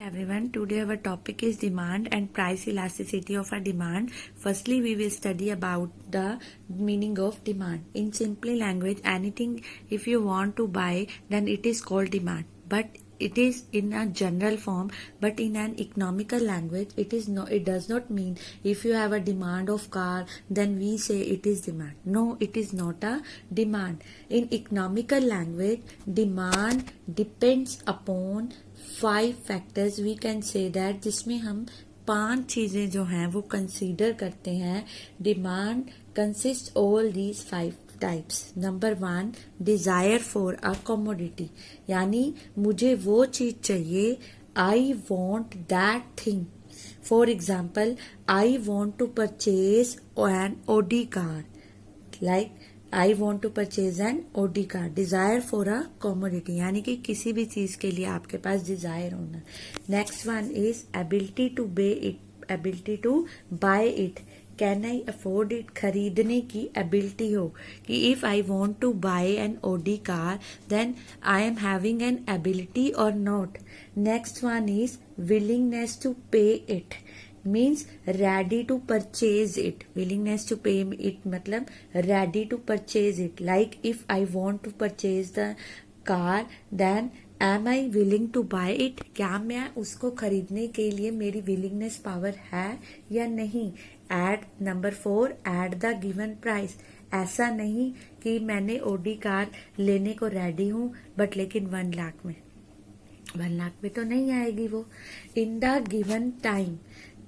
Everyone, today our topic is demand and price elasticity of a demand. Firstly, we will study about the meaning of demand. In simple language, anything if you want to buy, then it is called demand. But it is in a general form, but in an economical language, it does not mean if you have a demand of car, then we say it is demand. No, it is not a demand. In economical language, demand depends upon 5 factors we can say that, जिसमें हम 5 चीजें जो हैं वो consider करते हैं. Demand consist all these 5 types. Number 1, desire for a commodity, यानी मुझे वो चीज चाहिए. I want that thing. For example, I want to purchase an Audi car. Like I want to purchase an Audi car. Desire for a commodity, यानी कि किसी भी चीज के लिए आपके पास डिजायर होना. Next one is ability to pay it, ability to buy it. Can I afford it, खरीदने की एबिलिटी हो कि if I want to buy an Audi car then I am having an ability और not. Next one is willingness to pay it, means ready to purchase it. Willingness to pay it मतलब ready to purchase it. Like if I want to purchase the car, then am I willing to buy it? क्या मैं उसको खरीदने के लिए मेरी willingness power है या नहीं. Add number 4, add the given price. ऐसा नहीं कि मैंने ओडी कार लेने को रेडी हूँ बट लेकिन 1 लाख में तो नहीं आएगी वो. In the given time,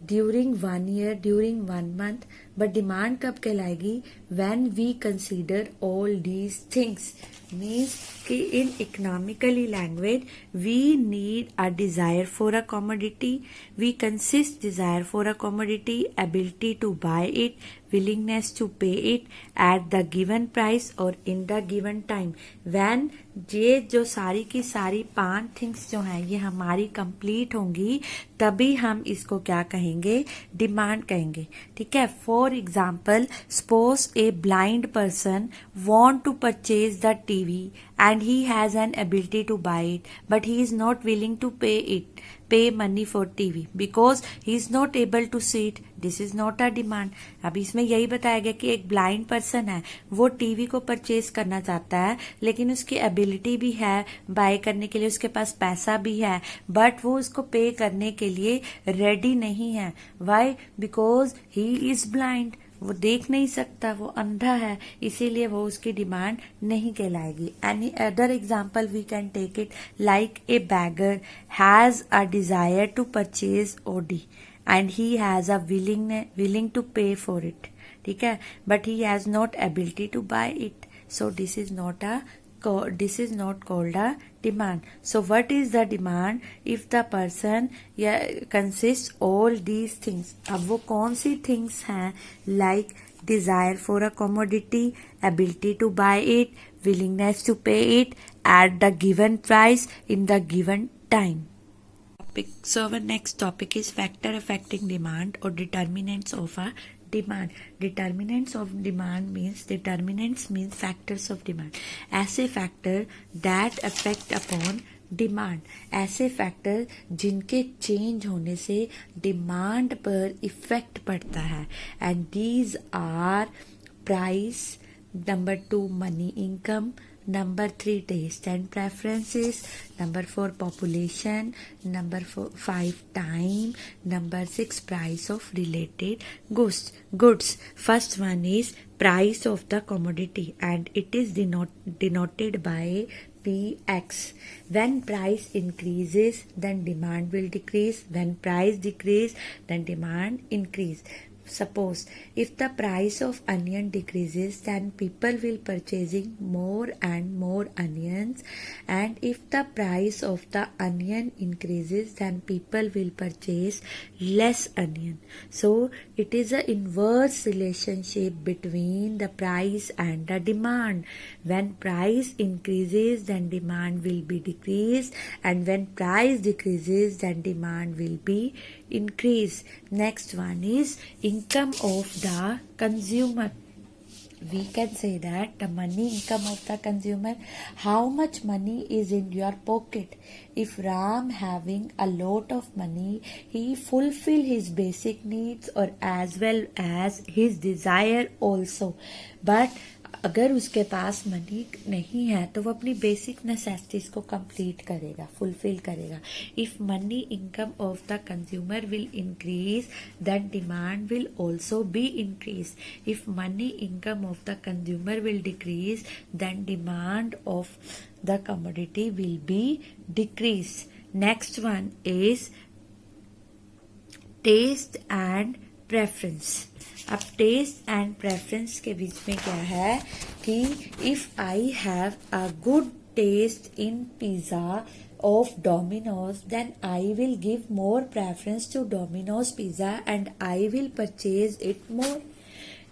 during 1 year, during 1 month. But demand कब कहलाएगी? When we consider all these things. Means कि in economically language we need a desire for a commodity, we consist desire for a commodity, ability to buy it, willingness to pay it at the given price or in the given time. When ये जो सारी की सारी 5 things जो हैं ये हमारी complete होंगी, तभी हम इसको क्या कहेंगे? डिमांड कहेंगे. ठीक है. For example, suppose a blind person want to purchase the TV and he has an ability to buy it, but he is not willing to pay money for TV because he is not able to see it. This is not a demand. अब इसमें यही बताया गया कि एक blind person है, वो TV को परचेज करना चाहता है, लेकिन उसकी एबिलिटी भी है बाय करने के लिए, उसके पास पैसा भी है, बट वो उसको पे करने के लिए रेडी नहीं है. Why? Because he is blind. वो देख नहीं सकता, वो अंधा है, इसीलिए वो उसकी डिमांड नहीं कहलाएगी. Any other example we can take it like a beggar has a desire to purchase Audi and he has a willing to pay for it. ठीक है. But he has not ability to buy it. So this is not called a demand. So what is the demand? If the person consists all these things. अब वो कौन सी things हैं? Like desire for a commodity, ability to buy it, willingness to pay it at the given price in the given time. So our next topic is factor affecting demand or determinants of a demand. Determinants means factors of demand. ऐसे factor that affect upon demand, ऐसे factor जिनके change होने से demand पर effect पड़ता है. And these are price, number 2 money income, number 3 taste and preferences, number 4 population, number 5 time, number 6 price of related goods. First one is price of the commodity and it is denoted by Px. When price increases, then demand will decrease. When price decrease, then demand increase. Suppose if the price of onion decreases, then people will purchasing more and more onions, and if the price of the onion increases, then people will purchase less onion. So it is an inverse relationship between the price and the demand. When price increases, then demand will be decreased, and when price decreases, then demand will be increased. Next one is income of the consumer. we can say that the money income of the consumer, how much money is in your pocket. If Ram having a lot of money, he fulfill his basic needs or as well as his desire also. But अगर उसके पास money नहीं है तो वो अपनी basic necessities को complete करेगा, fulfil करेगा. If money income of the consumer will increase, that demand will also be increase. If money income of the consumer will decrease, then demand of the commodity will be decrease. Next one is taste and preference. अब taste and preference के बीच में क्या है कि if I have a good taste in pizza of Domino's, then I will give more preference to Domino's pizza and I will purchase it more.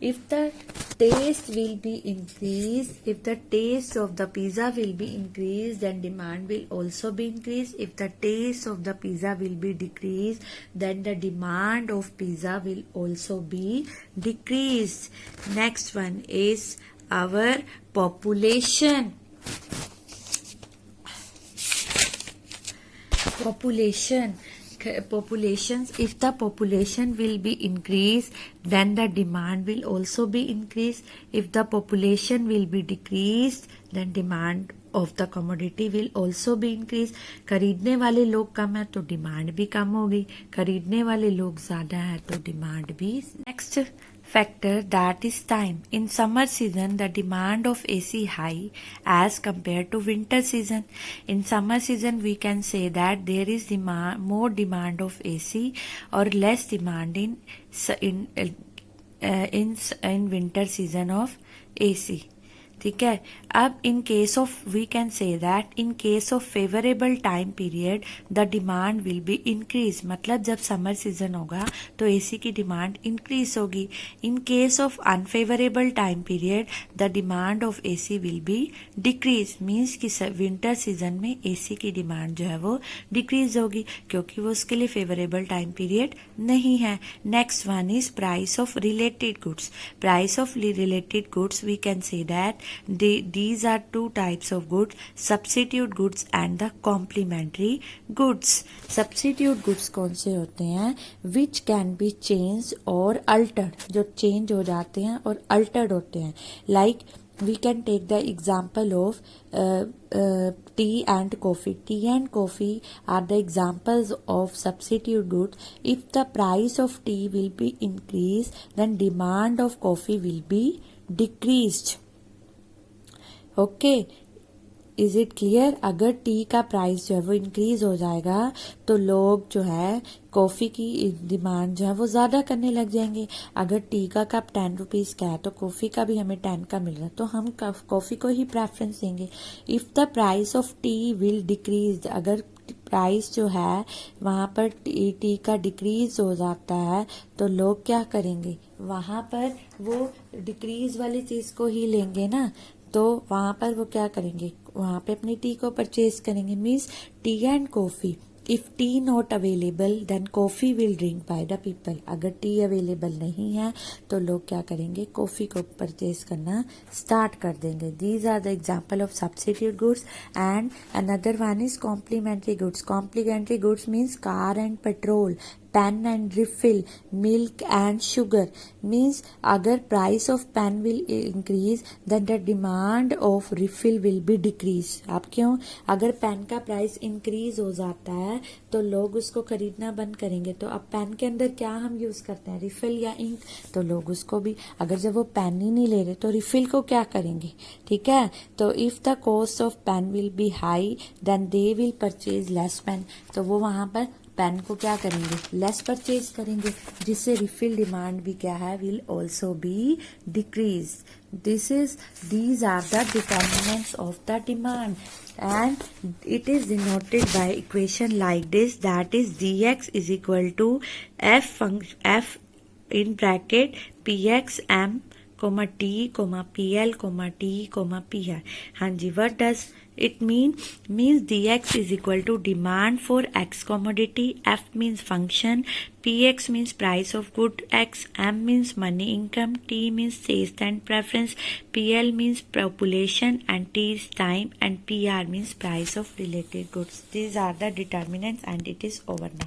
If the taste will be increased, if the taste of the pizza will be increased, then demand will also be increased. If the taste of the pizza will be decreased, then the demand of pizza will also be decreased. Next one is our population. Populations, if the population will be increased, then the demand will also be increased. If the population will be decreased, then demand of the commodity will also be increased. खरीदने वाले लोग कम है तो demand भी कम होगी, खरीदने वाले लोग ज्यादा है तो डिमांड भी. Next factor, that is time. In summer season the demand of AC high as compared to winter season. In summer season we can say that there is more demand of AC or less demand in winter season of AC. ठीक है. अब in case of we can say that in case of favourable time period the demand will be increase. मतलब जब summer season होगा तो AC की demand increase होगी. इन case of unfavourable time period the demand of AC will be decrease. Means कि winter season में AC की demand जो है वो डिक्रीज होगी क्योंकि वो उसके लिए फेवरेबल टाइम पीरियड नहीं है. Next one is price of related goods. Price of related goods we can say that these are two types of goods, substitute goods and the complementary goods. Substitute goods कौन से होते हैं? Which can be changed or altered, जो change हो जाते हैं और altered होते हैं. Like we can take the example of tea and coffee. Tea and coffee are the examples of substitute goods. If the price of tea will be increased, then demand of coffee will be decreased. Okay, is it clear? अगर T का price जो है वो increase हो जाएगा तो लोग जो है कॉफी की डिमांड जो है वो ज्यादा करने लग जाएंगे. अगर टी का कप 10 रुपीज का है तो कॉफी का भी हमें 10 का मिल रहा है तो हम कॉफी को ही प्रेफरेंस देंगे. If the price of T will decrease, अगर प्राइस जो है वहां पर टी का डिक्रीज हो जाता है तो लोग क्या करेंगे, वहां पर वो डिक्रीज वाली चीज को ही लेंगे ना. तो वहां पर वो क्या करेंगे, वहां पे अपनी टी को परचेज करेंगे. Means tea and coffee. If tea not available then coffee will drink by the people. अगर टी अवेलेबल नहीं है तो लोग क्या करेंगे, कॉफी को परचेज करना स्टार्ट कर देंगे. These are the example of substitute goods. And another one is complementary goods. Complementary goods means car and petrol, pen and refill, milk and sugar. Means अगर price of pen will increase then the demand of refill will be decrease. आप क्यों? अगर pen का price increase हो जाता है तो लोग उसको खरीदना बंद करेंगे. तो अब पेन के अंदर क्या हम यूज करते हैं, रिफिल या इंक. तो लोग उसको भी, अगर जब वो पेन ही नहीं ले रहे तो रिफिल को क्या करेंगे. ठीक है. तो if the cost of pen will be high then they will purchase less pen. तो वो वहां पर पेन को क्या करेंगे, लेस परचेज करेंगे, जिससे रिफिल डिमांड भी क्या है, will also be decrease. These are the determinants of the demand and it is denoted by equation like this, that is dx is equal to f in bracket px m comma T, comma PL, comma T, comma PR. हाँ जी, what does it mean? Means dx is equal to demand for x commodity, f means function, px means price of good x, m means money income, t means taste and preference, pl means population, and t is time, and pr means price of related goods. These are the determinants and it is over now.